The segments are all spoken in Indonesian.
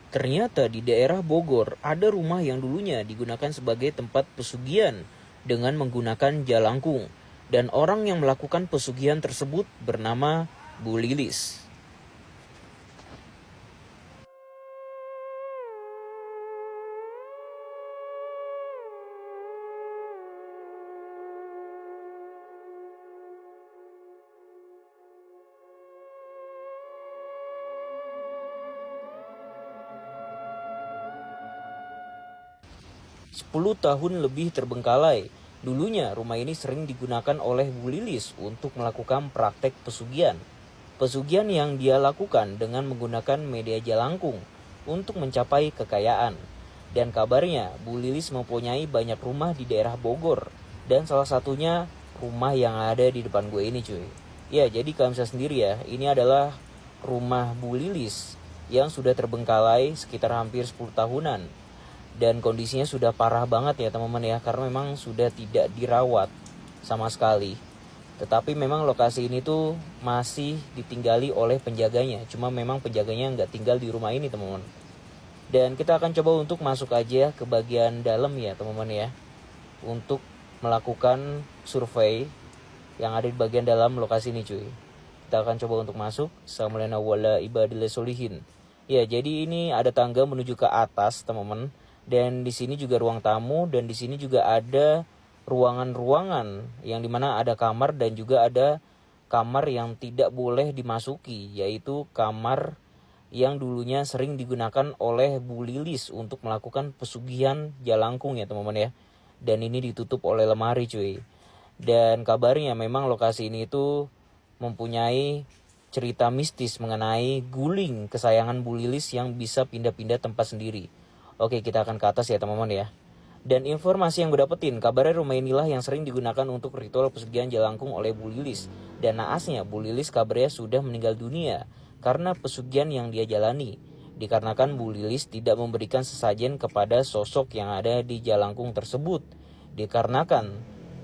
Ternyata di daerah Bogor ada rumah yang dulunya digunakan sebagai tempat pesugihan dengan menggunakan jalangkung. Dan orang yang melakukan pesugihan tersebut bernama Bu Lilis. 10 tahun lebih terbengkalai. Dulunya rumah ini sering digunakan oleh Bu Lilis untuk melakukan praktek pesugihan. Pesugihan yang dia lakukan dengan menggunakan media jalangkung untuk mencapai kekayaan. Dan kabarnya Bu Lilis mempunyai banyak rumah di daerah Bogor. Dan salah satunya rumah yang ada di depan gue ini cuy. Ya jadi kalian bisa sendiri ya, ini adalah rumah Bu Lilis yang sudah terbengkalai sekitar hampir 10 tahunan. Dan kondisinya sudah parah banget ya teman-teman ya, karena memang sudah tidak dirawat sama sekali. Tetapi memang lokasi ini tuh masih ditinggali oleh penjaganya, cuma memang penjaganya nggak tinggal di rumah ini teman-teman. Dan kita akan coba untuk masuk aja ke bagian dalam ya teman-teman ya, untuk melakukan survei yang ada di bagian dalam lokasi ini cuy. Kita akan coba untuk masuk. Assalamualaikum warahmatullahi wabarakatuh. Ya jadi ini ada tangga menuju ke atas teman-teman. Dan di sini juga ruang tamu, dan di sini juga ada ruangan-ruangan yang dimana ada kamar dan juga ada kamar yang tidak boleh dimasuki, yaitu kamar yang dulunya sering digunakan oleh Bu Lilis untuk melakukan pesugihan jalangkung ya teman-teman ya. Dan ini ditutup oleh lemari cuy. Dan kabarnya memang lokasi ini itu mempunyai cerita mistis mengenai guling kesayangan Bu Lilis yang bisa pindah-pindah tempat sendiri. Oke, kita akan ke atas ya teman-teman ya. Dan informasi yang gue dapetin, kabarnya rumah inilah yang sering digunakan untuk ritual pesugihan jalangkung oleh Bu Lilis. Dan naasnya, Bu Lilis kabarnya sudah meninggal dunia karena pesugihan yang dia jalani. Dikarenakan Bu Lilis tidak memberikan sesajen kepada sosok yang ada di jalangkung tersebut. Dikarenakan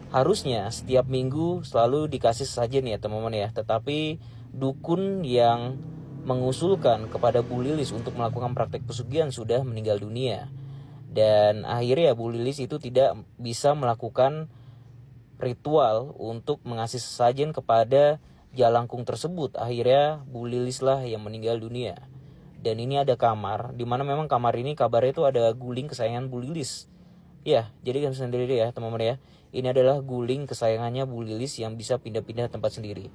harusnya setiap minggu selalu dikasih sesajen ya teman-teman ya. Tetapi dukun yang mengusulkan kepada Bu Lilis untuk melakukan praktek pesugihan sudah meninggal dunia. Dan akhirnya Bu Lilis itu tidak bisa melakukan ritual untuk mengasih sesajen kepada jalangkung tersebut. Akhirnya Bu Lilis lah yang meninggal dunia. Dan ini ada kamar, dimana memang kamar ini kabarnya itu ada guling kesayangan Bu Lilis. Ya, jadi kan sendiri ya teman-teman ya. Ini adalah guling kesayangannya Bu Lilis yang bisa pindah-pindah tempat sendiri.